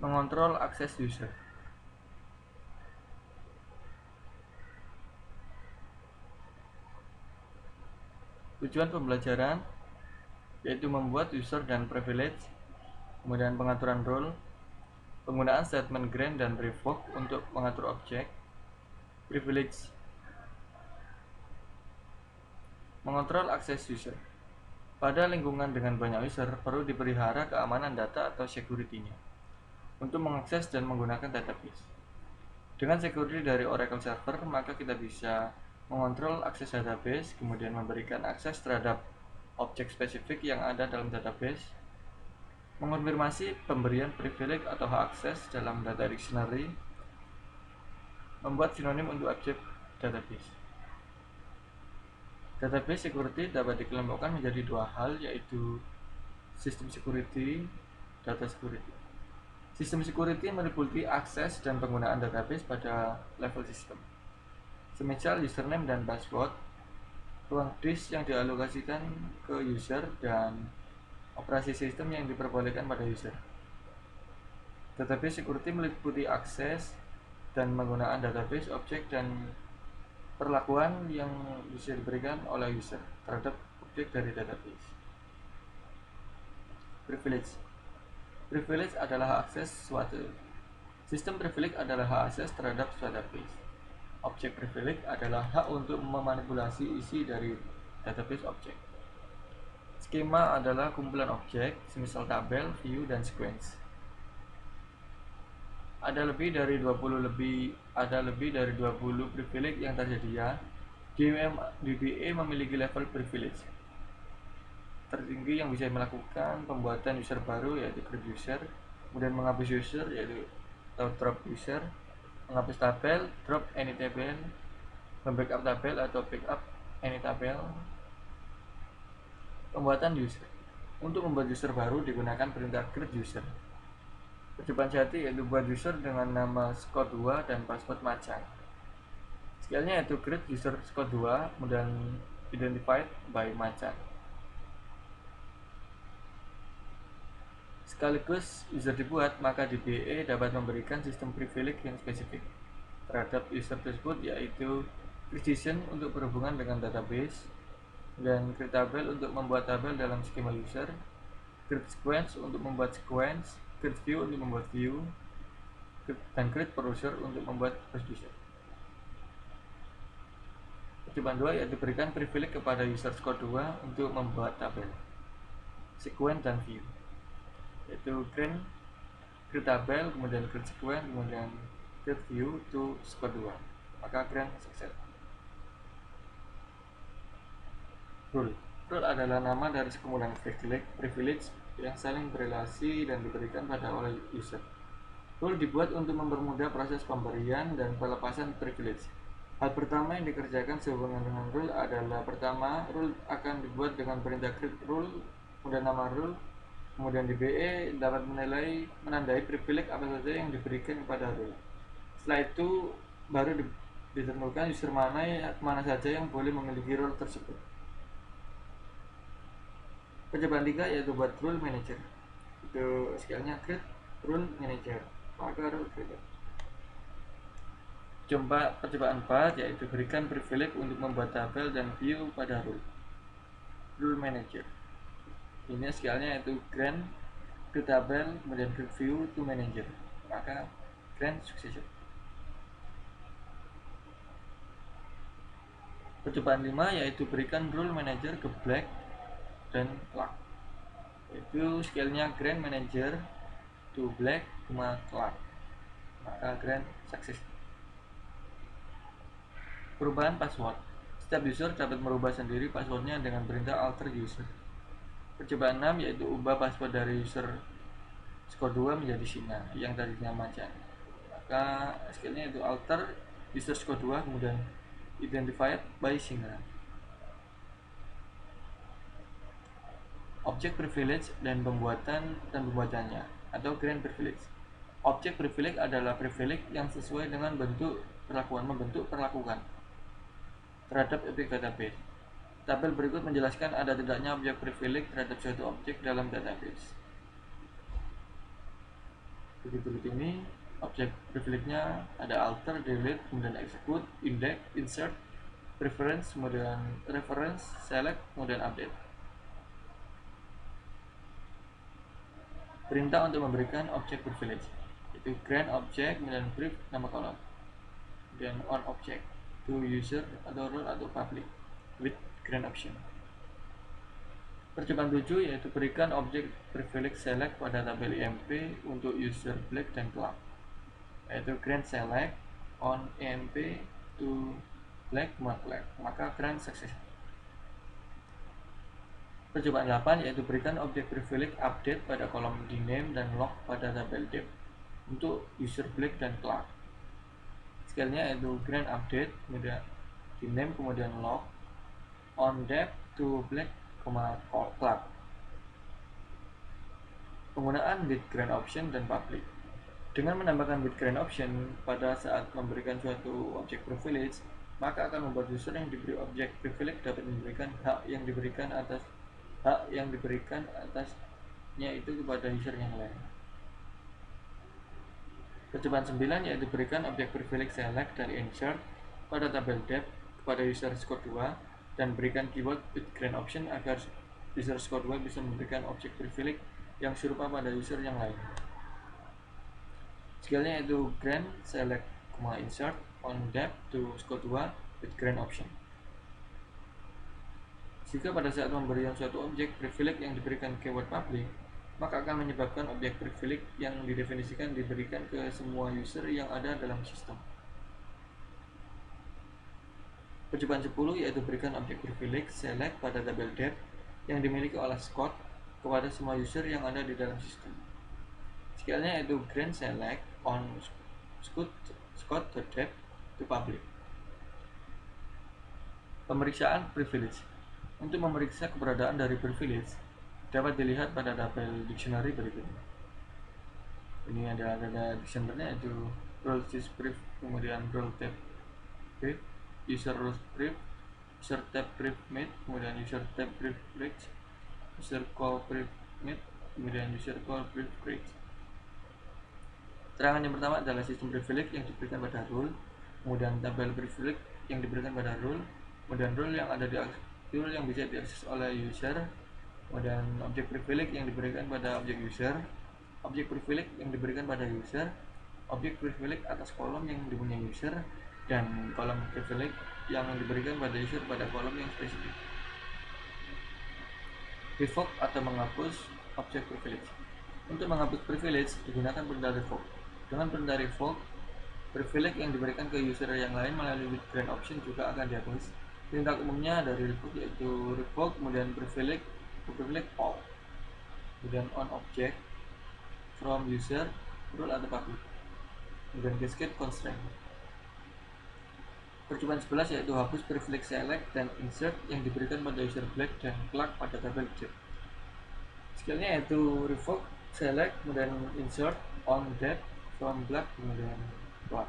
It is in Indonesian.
Mengontrol akses user. Tujuan pembelajaran yaitu membuat user dan privilege, kemudian pengaturan role, penggunaan statement grant dan revoke untuk mengatur objek, privilege. Mengontrol akses user. Pada lingkungan dengan banyak user, perlu dipelihara keamanan data atau security-nya untuk mengakses dan menggunakan database. Dengan security dari Oracle Server, maka kita bisa mengontrol akses database, kemudian memberikan akses terhadap objek spesifik yang ada dalam database, mengonfirmasi pemberian privilege atau hak akses dalam data dictionary, membuat sinonim untuk objek database. Database security dapat dikelompokkan menjadi dua hal, yaitu sistem security, data security. Sistem security meliputi akses dan penggunaan database pada level sistem, semisal username dan password, ruang disk yang dialokasikan ke user, dan operasi sistem yang diperbolehkan pada user. Database security meliputi akses dan penggunaan database, objek, dan perlakuan yang bisa diberikan oleh user terhadap objek dari database. Privilege. Privilege adalah akses suatu. Sistem privilege adalah hak akses terhadap suatu database. Objek privilege adalah hak untuk memanipulasi isi dari database objek. Skema adalah kumpulan objek, semisal tabel, view, dan sequence. Ada lebih dari 20 privilege yang tersedia. DBA memiliki level privilege tertinggi yang bisa melakukan pembuatan user baru, yaitu create user, kemudian menghapus user, yaitu drop user, menghapus tabel, drop any table, membackup tabel atau backup any tabel. Pembuatan user. Untuk membuat user baru digunakan perintah create user. Percobaan jati yaitu buat user dengan nama score2 dan password macan. Skillnya yaitu create user score2, kemudian identified by macan. Sekaligus user dibuat, maka DBA dapat memberikan sistem privilege yang spesifik terhadap user tersebut, yaitu precision untuk berhubungan dengan database, dan create tabel untuk membuat tabel dalam skema user, create sequence untuk membuat sequence, create view untuk membuat view, dan create browser untuk membuat browser. Percobaan 2 yaitu berikan privilege kepada user score 2 untuk membuat tabel, sequence, dan view, yaitu create tabel, kemudian create sequence, kemudian create view to score 2, maka create sukses. Rule adalah nama dari sekumpulan privilege yang saling berrelasi dan diberikan pada oleh user. Rule dibuat untuk mempermudah proses pemberian dan pelepasan privilege. Hal pertama yang dikerjakan sehubungan dengan rule adalah, pertama, rule akan dibuat dengan perintah create rule, kemudian nama rule, kemudian DBA dapat menandai privilege apa saja yang diberikan kepada rule. Setelah itu baru ditentukan user mana saja yang boleh memiliki role tersebut. Percobaan 3 yaitu buat rule manager. Itu skillnya create rule manager, maka rule creator. Percobaan 4 yaitu berikan privilege untuk membuat tabel dan view pada rule manager. Ini skillnya yaitu grant create tabel, kemudian create view to manager, maka grant successor. Percobaan 5 yaitu berikan rule manager ke black dan Clark. Itu skillnya grant manager to black, Clark, maka grant sukses. Perubahan password. Setiap user dapat merubah sendiri passwordnya dengan perintah alter user. Percobaan 6 yaitu ubah password dari user score 2 menjadi Singa yang tadinya macan, maka skillnya itu alter user score 2, kemudian identified by Singa. Objek privilege dan pembuatannya atau grant privilege. Objek privilege adalah privilege yang sesuai dengan membentuk perlakuan terhadap objek database. Tabel berikut menjelaskan ada tidaknya objek privilege terhadap suatu objek dalam database. Begitu ini objek privilege-nya ada alter, delete, kemudian execute, index, insert, preference, kemudian reference, select, kemudian update. Perintah untuk memberikan objek privilege itu grant object, kemudian brief nama kolom, kemudian on object to user atau role atau public with grant option. Percobaan 7 yaitu berikan objek privilege select pada tabel IMP untuk user black dan cloud, yaitu grant select on IMP to black maka grant success. Percobaan 8 yaitu berikan objek privilege update pada kolom di name dan log pada tabel depth untuk user black dan cloud. Scale-nya yaitu grant update, kemudian di name, kemudian log on depth to black, cloud. Penggunaan with grant option dan public. Dengan menambahkan with grant option pada saat memberikan suatu objek privilege, maka akan membuat user yang diberi objek privilege dapat memberikan hak yang diberikan atasnya itu kepada user yang lain. Percobaan 9 yaitu berikan objek privilege select dan insert pada tabel depth kepada user score 2 dan berikan keyword with grant option agar user score 2 bisa memberikan objek privilege yang serupa pada user yang lain. Scale-nya yaitu grant select, insert on depth to score 2 with grant option. Jika pada saat pemberian suatu objek privilege yang diberikan keyword public, maka akan menyebabkan objek privilege yang didefinisikan diberikan ke semua user yang ada dalam sistem. Percobaan 10 yaitu berikan objek privilege select pada tabel depth yang dimiliki oleh Scott kepada semua user yang ada di dalam sistem. Scale-nya yaitu grant select on Scott.depth to public. Pemeriksaan privilege. Untuk memeriksa keberadaan dari privilege dapat dilihat pada tabel dictionary berikut. Ini ada dictionary-nya yaitu role sys brief, kemudian role tab brief, user rules brief, user tab brief made, kemudian user tab brief break, user call brief made, kemudian user call brief break. Terangan yang pertama adalah sistem privilege yang diberikan pada role, kemudian tabel privilege yang diberikan pada role, kemudian role yang ada di role yang bisa diakses oleh user, kemudian objek privilege yang diberikan pada objek user, objek privilege yang diberikan pada user, objek privilege atas kolom yang dipunyai user, dan kolom privilege yang diberikan pada user pada kolom yang spesifik. Revoke atau menghapus objek privilege. Untuk menghapus privilege digunakan perintah revoke. Dengan perintah revoke, privilege yang diberikan ke user yang lain melalui with grant option juga akan dihapus. Perintah umumnya dari revoke yaitu revoke, kemudian privilege all, kemudian on object from user, role atau public, kemudian cascade constraint. Percobaan 11 yaitu hapus privilege select dan insert yang diberikan pada user black dan cloud pada tabel depth. Skillnya yaitu revoke, select, kemudian insert on depth from black, kemudian cloud.